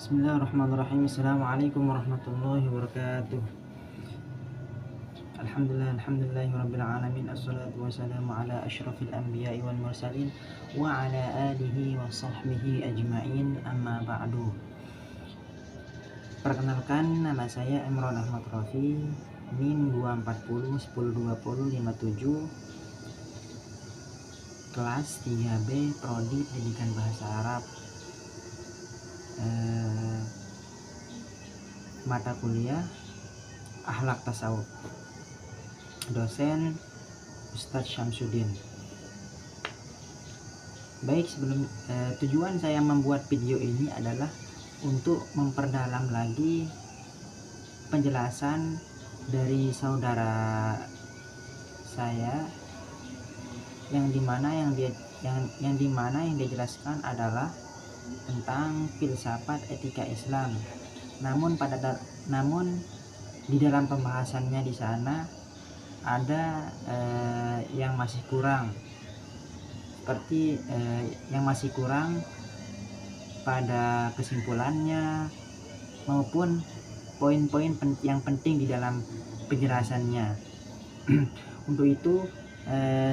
Bismillahirrahmanirrahim. Assalamualaikum warahmatullahi wabarakatuh. Alhamdulillahirabbil alamin. Assalatu wassalamu ala asyrafil anbiya'i wal mursalin wa ala alihi wa sahbihi ajma'in. Amma ba'du. Perkenalkan, nama saya Imron Ahmad Rafi, NIM 240 1020 57, kelas 3B, Prodi Pendidikan Bahasa Arab. Mata kuliah Akhlak Tasawuf, dosen Ustadz Syamsuddin. Baik, tujuan saya membuat video ini adalah untuk memperdalam lagi penjelasan dari saudara saya yang dimana yang dia jelaskan adalah tentang filsafat etika Islam. Namun di dalam pembahasannya di sana ada yang masih kurang, seperti yang masih kurang pada kesimpulannya maupun poin-poin yang penting di dalam penjelasannya. Untuk itu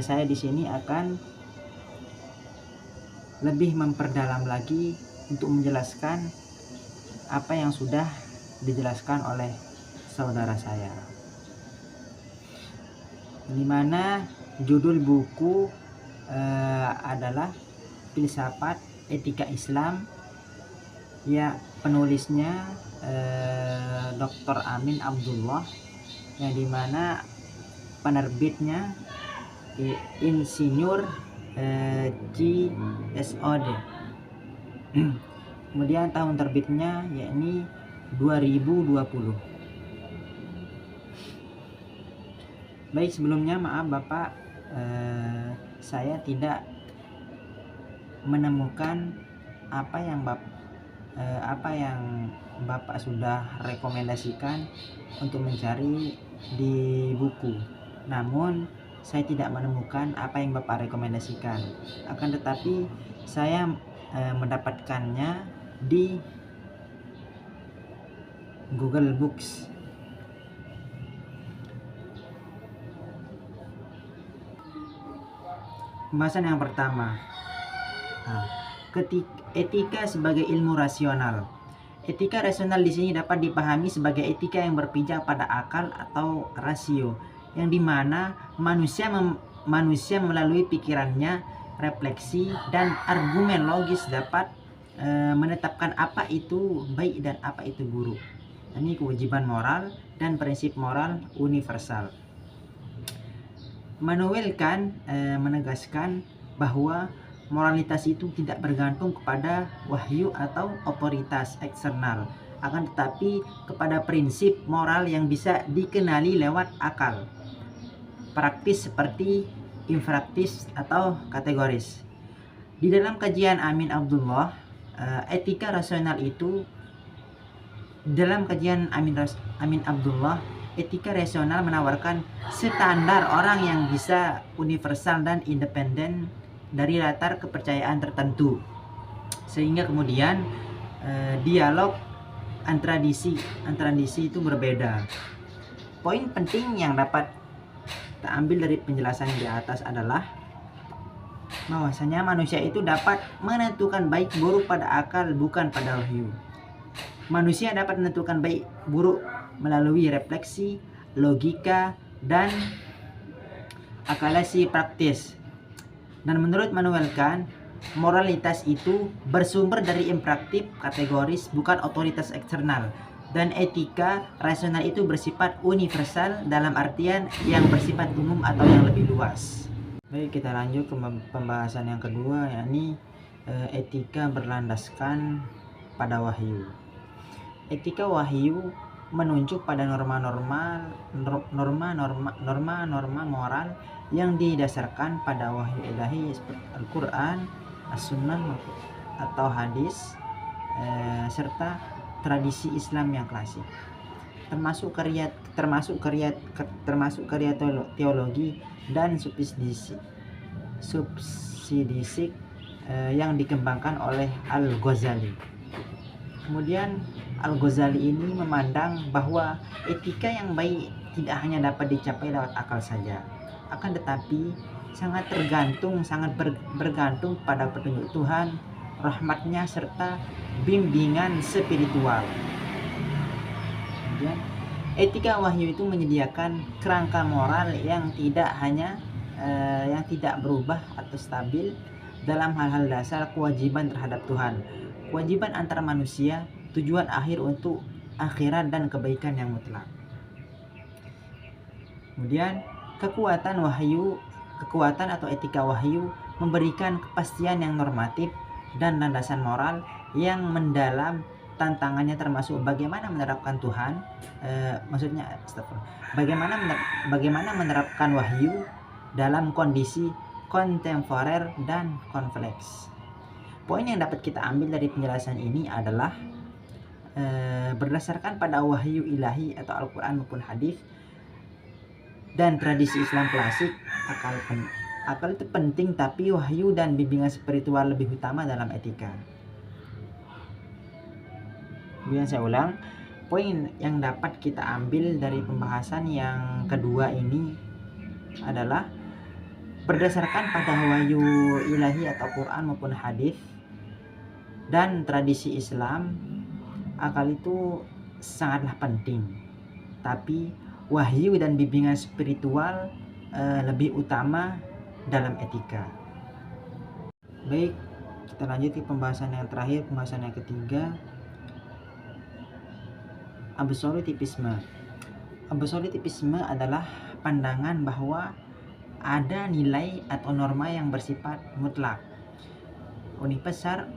saya di sini akan lebih memperdalam lagi untuk menjelaskan apa yang sudah dijelaskan oleh saudara saya, dimana judul buku adalah Filsafat Etika Islam, ya, penulisnya Dr. Amin Abdullah, yang dimana penerbitnya Insinyur GSOD. Kemudian tahun terbitnya yakni 2020. Baik, sebelumnya maaf Bapak, saya tidak menemukan apa yang Bapak sudah rekomendasikan untuk mencari di buku. Namun saya tidak menemukan apa yang Bapak rekomendasikan. Akan tetapi saya mendapatkannya di Google Books. Pembahasan yang pertama, etika sebagai ilmu rasional. Etika rasional di sini dapat dipahami sebagai etika yang berpijak pada akal atau rasio, yang dimana manusia melalui pikirannya, refleksi, dan argumen logis dapat menetapkan apa itu baik dan apa itu buruk. Ini kewajiban moral dan prinsip moral universal. Manuel Kant menegaskan bahwa moralitas itu tidak bergantung kepada wahyu atau otoritas eksternal, akan tetapi kepada prinsip moral yang bisa dikenali lewat akal, praktis seperti infraktis atau kategoris. Di dalam kajian Amin Abdullah, etika rasional itu, dalam kajian Amin Abdullah, etika rasional menawarkan standar orang yang bisa universal dan independen dari latar kepercayaan tertentu, sehingga kemudian dialog antara tradisi itu berbeda. Poin penting yang dapat kita ambil dari penjelasan di atas adalah bahwasanya manusia itu dapat menentukan baik buruk pada akal, bukan pada wahyu. Manusia dapat menentukan baik buruk melalui refleksi, logika, dan akalasi praktis. Dan menurut Manuel Kant, moralitas itu bersumber dari imperatif kategoris, bukan otoritas eksternal. Dan etika rasional itu bersifat universal dalam artian yang bersifat umum atau yang lebih luas. Baik, kita lanjut ke pembahasan yang kedua, yakni etika berlandaskan pada wahyu. Etika wahyu menunjuk pada norma-norma moral yang didasarkan pada wahyu ilahi seperti Al-Quran, As-Sunnah atau hadis, serta tradisi Islam yang klasik, termasuk karya teologi dan subsidisik yang dikembangkan oleh Al-Ghazali. Kemudian Al-Ghazali ini memandang bahwa etika yang baik tidak hanya dapat dicapai lewat akal saja, akan tetapi sangat bergantung pada petunjuk Tuhan, rahmatnya, serta bimbingan spiritual. Kemudian etika wahyu itu menyediakan kerangka moral yang tidak berubah atau stabil dalam hal-hal dasar kewajiban terhadap Tuhan, kewajiban antar manusia, tujuan akhir untuk akhirat, dan kebaikan yang mutlak. Kemudian kekuatan atau etika wahyu memberikan kepastian yang normatif dan landasan moral yang mendalam. Tantangannya termasuk bagaimana menerapkan Tuhan, bagaimana menerapkan wahyu dalam kondisi kontemporer dan kompleks. Poin yang dapat kita ambil dari penjelasan ini adalah berdasarkan pada wahyu ilahi atau Al-Quran maupun hadis dan tradisi Islam klasik, akal itu penting, tapi wahyu dan bimbingan spiritual lebih utama dalam etika. Kemudian saya ulang, poin yang dapat kita ambil dari pembahasan yang kedua ini adalah berdasarkan pada wahyu ilahi atau Quran maupun hadis dan tradisi Islam, akal itu sangatlah penting, tapi wahyu dan bimbingan spiritual lebih utama dalam etika. Baik, kita lanjut ke pembahasan yang terakhir, pembahasan yang ketiga, absolutisme. Absolutisme adalah pandangan bahwa ada nilai atau norma yang bersifat mutlak, universal,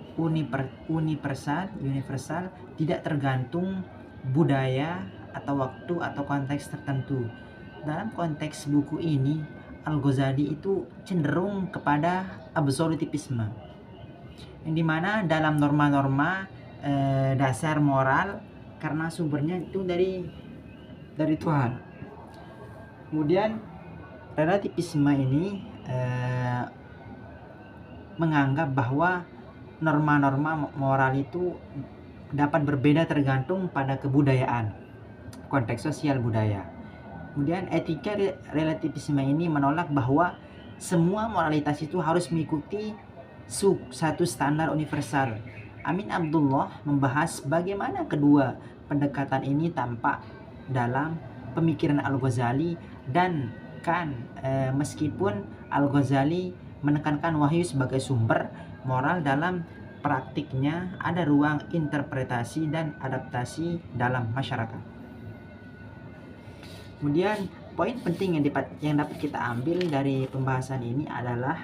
tidak tergantung budaya atau waktu atau konteks tertentu. Dalam konteks buku ini, Al-Ghazali itu cenderung kepada absolutisme, yang dimana dalam norma-norma dasar moral karena sumbernya itu dari Tuhan. Kemudian relativisme ini menganggap bahwa norma-norma moral itu dapat berbeda tergantung pada kebudayaan, konteks sosial budaya. Kemudian etika relativisme ini menolak bahwa semua moralitas itu harus mengikuti satu standar universal. Amin Abdullah membahas bagaimana kedua pendekatan ini tampak dalam pemikiran Al-Ghazali, dan meskipun Al-Ghazali menekankan wahyu sebagai sumber moral, dalam praktiknya ada ruang interpretasi dan adaptasi dalam masyarakat. Kemudian poin penting yang dapat kita ambil dari pembahasan ini adalah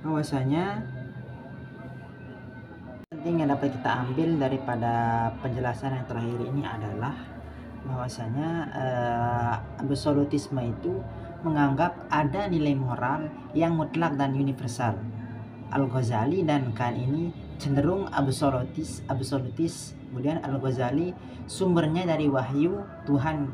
bahwasanya penting yang dapat kita ambil daripada penjelasan yang terakhir ini adalah bahwasanya absolutisme itu menganggap ada nilai moral yang mutlak dan universal. Al-Ghazali dan Khan ini cenderung absolutis. Kemudian Al-Ghazali sumbernya dari wahyu Tuhan.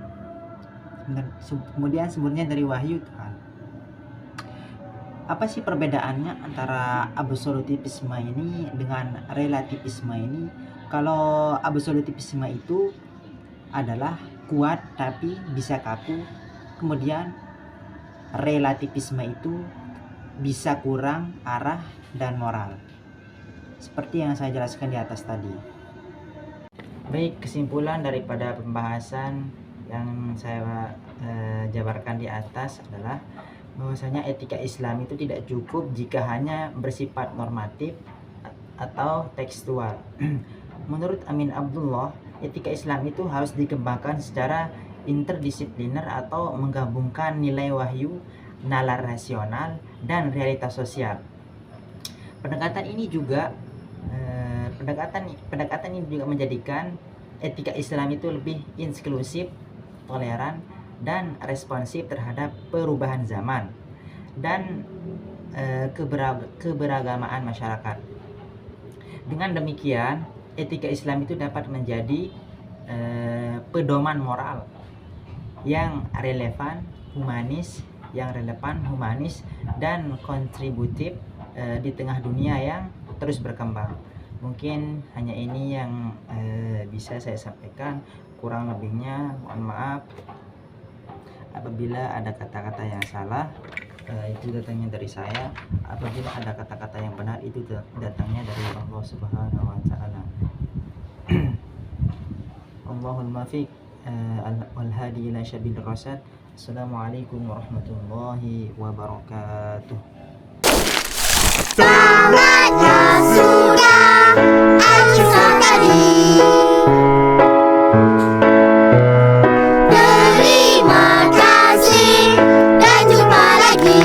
Apa sih perbedaannya antara absolutisme ini dengan relativisme ini? Kalau absolutisme itu adalah kuat tapi bisa kaku. Kemudian relativisme itu bisa kurang arah dan moral, seperti yang saya jelaskan di atas tadi. Baik, kesimpulan daripada pembahasan yang saya jabarkan di atas adalah bahwasanya etika Islam itu tidak cukup jika hanya bersifat normatif atau tekstual. Menurut Amin Abdullah, etika Islam itu harus dikembangkan secara interdisipliner atau menggabungkan nilai wahyu, nalar rasional, dan realitas sosial. Pendekatan ini juga menjadikan etika Islam itu lebih inklusif, toleran, dan responsif terhadap perubahan zaman dan keberagamaan masyarakat. Dengan demikian, etika Islam itu dapat menjadi pedoman moral yang relevan, humanis, dan kontributif di tengah dunia yang terus berkembang. Mungkin hanya ini yang bisa saya sampaikan, kurang lebihnya mohon maaf apabila ada kata-kata yang salah. Itu datangnya dari saya. Apabila ada kata-kata yang benar, itu datangnya dari Allah Subhanahu wa taala. Allahul muwaffiq wal hadi ila syabil rasyad. Assalamualaikum warahmatullahi wabarakatuh. Tamatlah sudah ajukan tadi. Terima kasih dan jumpa lagi.